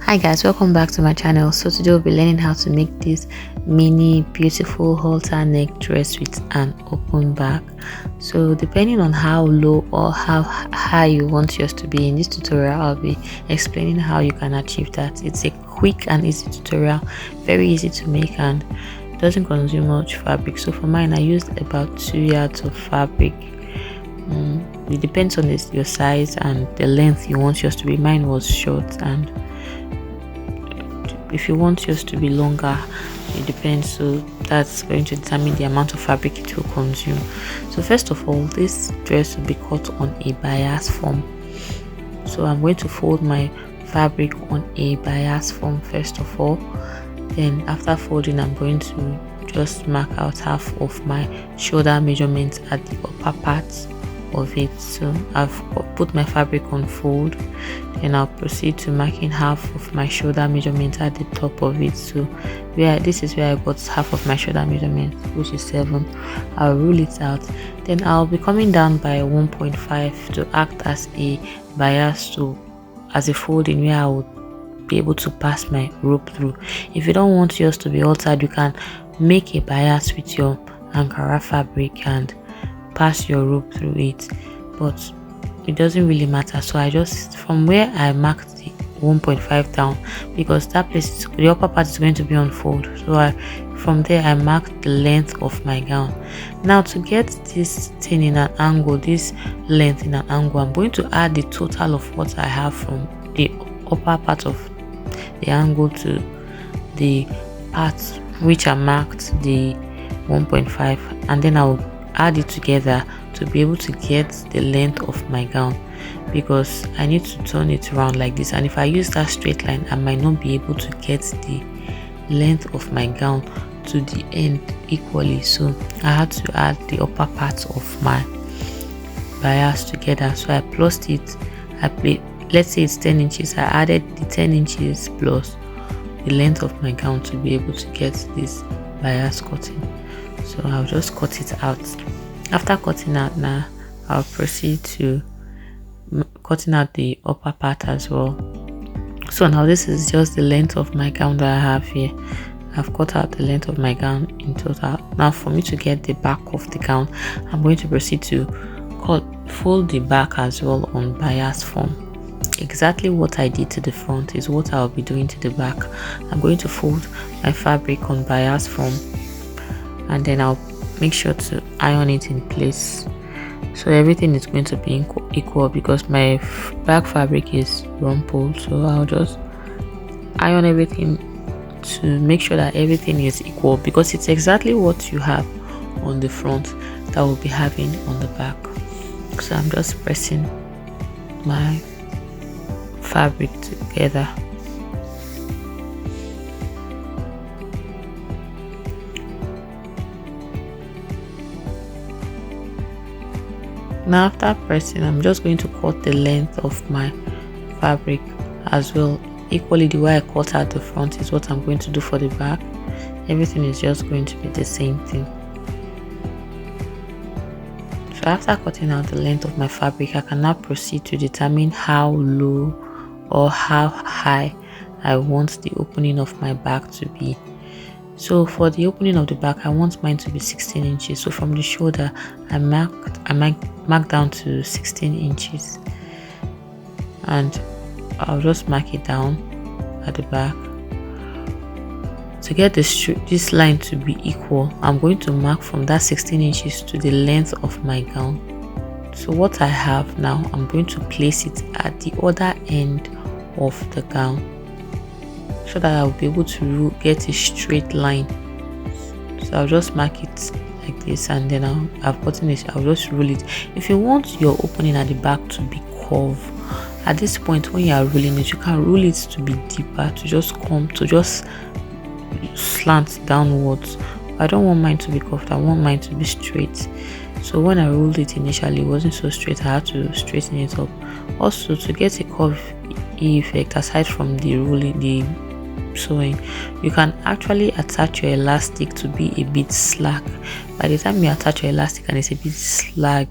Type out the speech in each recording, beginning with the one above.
Hi guys, welcome back to my channel. So today we'll be learning how to make this mini beautiful halter neck dress with an open back. So depending on how low or how high you want yours to be, in this tutorial I'll be explaining how you can achieve that. It's a quick and easy tutorial, very easy to make, and doesn't consume much fabric. So for mine I used about 2 yards of fabric. It depends on your size and the length you want yours to be. Mine was short, and if you want yours to be longer, it depends. So that's going to determine the amount of fabric it will consume. So first of all, this dress will be cut on a bias form. So I'm going to fold my fabric on a bias form first of all. Then after folding, I'm going to just mark out half of my shoulder measurement at the upper part of it. So I've put my fabric on fold, and I'll proceed to marking half of my shoulder measurement at the top of it. So this is where I got half of my shoulder measurement, which is 7. I'll rule it out. Then I'll be coming down by 1.5 to act as a bias, as a folding where I would be able to pass my rope through. If you don't want yours to be altered, you can make a bias with your Ankara fabric and pass your rope through it, but it doesn't really matter. So I just, from where I marked the 1.5 down, because that place, the upper part is going to be on fold, so from there I marked the length of my gown. Now to get this thing in an angle, this length in an angle, I'm going to add the total of what I have from the upper part of the angle to the part which I marked the 1.5, and then I will add it together to be able to get the length of my gown, because I need to turn it around like this, and if I use that straight line I might not be able to get the length of my gown to the end equally. So I had to add the upper part of my bias together. So I plussed it. Let's say it's 10 inches. I added the 10 inches plus the length of my gown to be able to get this bias cutting. So I'll just cut it out. After cutting out, now I'll proceed to cutting out the upper part as well. So now this is just the length of my gown that I have here. I've cut out the length of my gown in total. Now for me to get the back of the gown, I'm going to proceed to fold the back as well on bias form. Exactly what I did to the front is what I'll be doing to the back. I'm going to fold my fabric on bias form, and then I'll make sure to iron it in place, so everything is going to be equal because my back fabric is rumpled. So I'll just iron everything to make sure that everything is equal, because it's exactly what you have on the front that we'll be having on the back. So I'm just pressing my fabric together. Now after pressing, I'm just going to cut the length of my fabric as well. Equally, the way I cut out the front is what I'm going to do for the back. Everything is just going to be the same thing. So after cutting out the length of my fabric, I can now proceed to determine how low or how high I want the opening of my back to be. So for the opening of the back, I want mine to be 16 inches. So from the shoulder, I mark down to 16 inches, and I'll just mark it down at the back. To get this line to be equal, I'm going to mark from that 16 inches to the length of my gown. So what I have now, I'm going to place it at the other end of the gown, so that I'll be able to get a straight line. So I'll just mark it like this, and then I've gotten it. I'll just roll it. If you want your opening at the back to be curved, at this point when you are rolling it, you can roll it to be deeper, to just slant downwards. I don't want mine to be curved, I want mine to be straight. So when I rolled it initially, it wasn't so straight. I had to straighten it up. Also, to get a curve effect, aside from the rolling, the sewing, you can actually attach your elastic to be a bit slack. By the time you attach your elastic and it's a bit slack,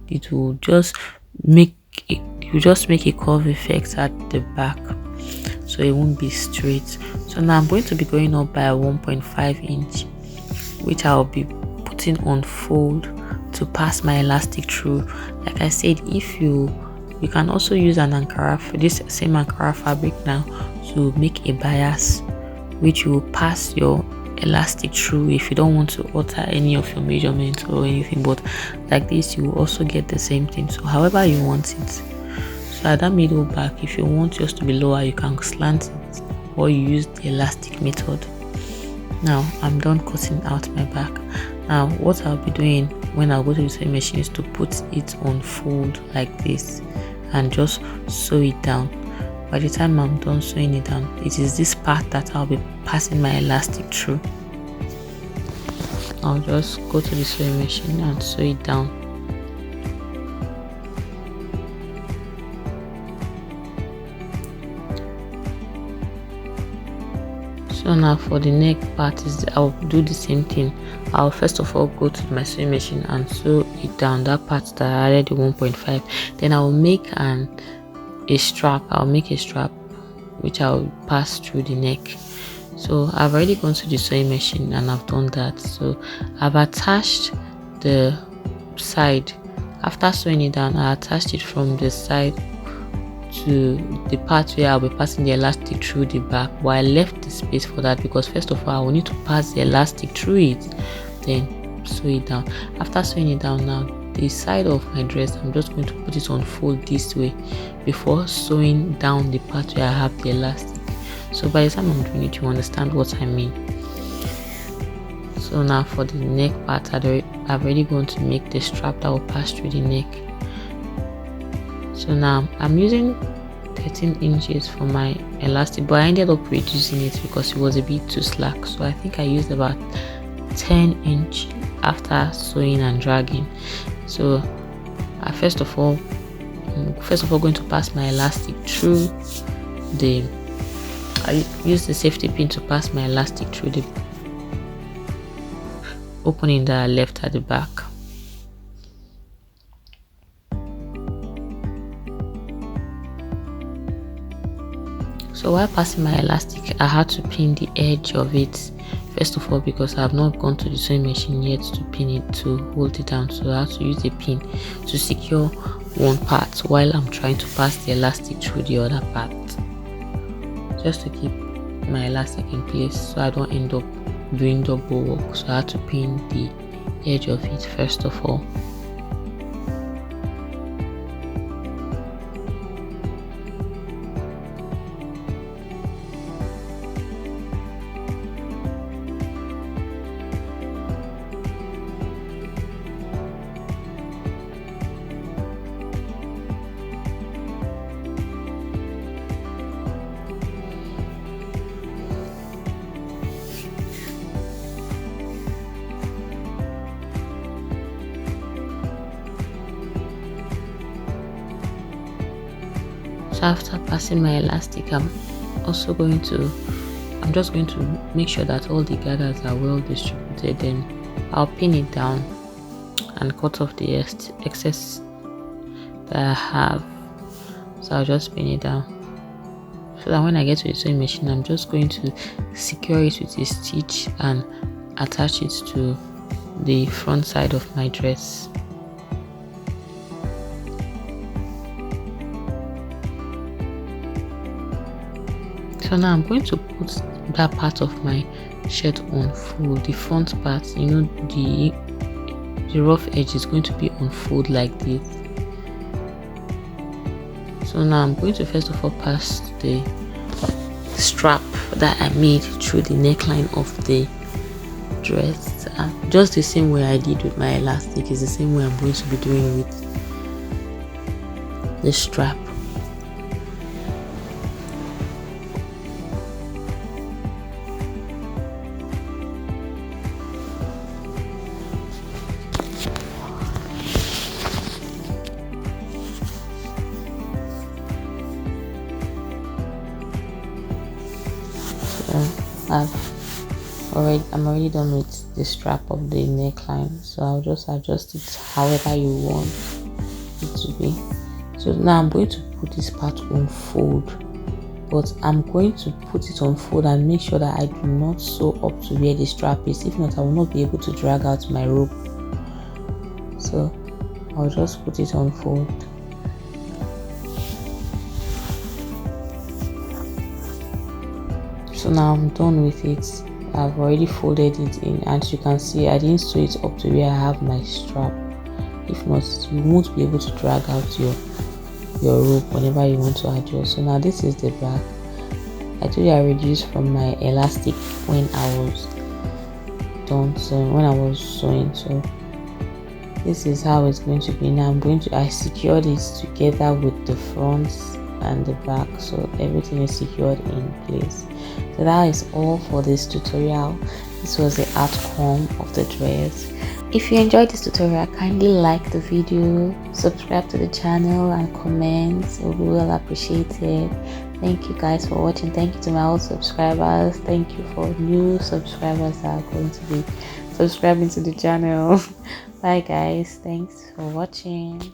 it will just make a curve effect at the back. So so it won't be straight. So now I'm going to be going up by 1.5 inch, which I'll be putting on fold to pass my elastic through. Like I said, if you can also use an Ankara, this same Ankara fabric now, to make a bias which will pass your elastic through if you don't want to alter any of your measurements or anything. But like this, you will also get the same thing, so however you want it. So at that middle back, if you want yours to be lower, you can slant it or you use the elastic method. Now I'm done cutting out my back. Now what I'll be doing when I go to the sewing machine is to put it on fold like this and just sew it down. By the time I'm done sewing it down, it is this part that I'll be passing my elastic through. I'll just go to the sewing machine and sew it down. So now for the neck part, I'll do the same thing. I'll first of all go to my sewing machine and sew it down, that part that I added the 1.5. Then I'll make a strap. I'll make a strap which I'll pass through the neck. So I've already gone to the sewing machine and I've done that. So I've attached the side. After sewing it down, I attached it from the side to the part where I'll be passing the elastic through the back, but I left the space for that because first of all I will need to pass the elastic through it, then sew it down. After sewing it down, now the side of my dress, I'm just going to put it on fold this way before sewing down the part where I have the elastic. So by the time I'm doing it, you understand what I mean. So now for the neck part, I've already gone to make the strap that will pass through the neck. So now I'm using 13 inches for my elastic, but I ended up reducing it because it was a bit too slack. So I think I used about 10 inch after sewing and dragging. So I first of all going to pass my elastic through I use the safety pin to pass my elastic through the opening that I left at the back. So while passing my elastic, I had to pin the edge of it first of all because I have not gone to the sewing machine yet to pin it to hold it down. So I have to use a pin to secure one part while I'm trying to pass the elastic through the other part, just to keep my elastic in place so I don't end up doing double work. So I had to pin the edge of it first of all. So after passing my elastic, I'm just going to make sure that all the gathers are well distributed. Then I'll pin it down and cut off the excess that I have. So I'll just pin it down so that when I get to the sewing machine, I'm just going to secure it with a stitch and attach it to the front side of my dress. So now I'm going to put that part of my shirt on fold, the front part, you know, the rough edge is going to be on fold like this. So now I'm going to first of all pass the strap that I made through the neckline of the dress, just the same way I did with my elastic is the same way I'm going to be doing with the strap. I'm already done with the strap of the neckline, so I'll just adjust it however you want it to be. So now I'm going to put this part on fold but I'm going to put it on fold and make sure that I do not sew up to where the strap is. If not, I will not be able to drag out my rope. So I'll just put it on fold. So now I'm done with it. I've already folded it in, and you can see I didn't sew it up to where I have my strap. If not, you won't be able to drag out your rope whenever you want to adjust. So now this is the back. I told you I reduced from my elastic when I was done sewing, so this is how it's going to be. Now I secured it together with the front and the back, so everything is secured in place. So that is all for this tutorial. This was the outcome of the dress. If you enjoyed this tutorial, kindly like the video, subscribe to the channel, and comment. It will be well appreciated. Thank you guys for watching. Thank you to my old subscribers. Thank you for new subscribers that are going to be subscribing to the channel. Bye guys, thanks for watching.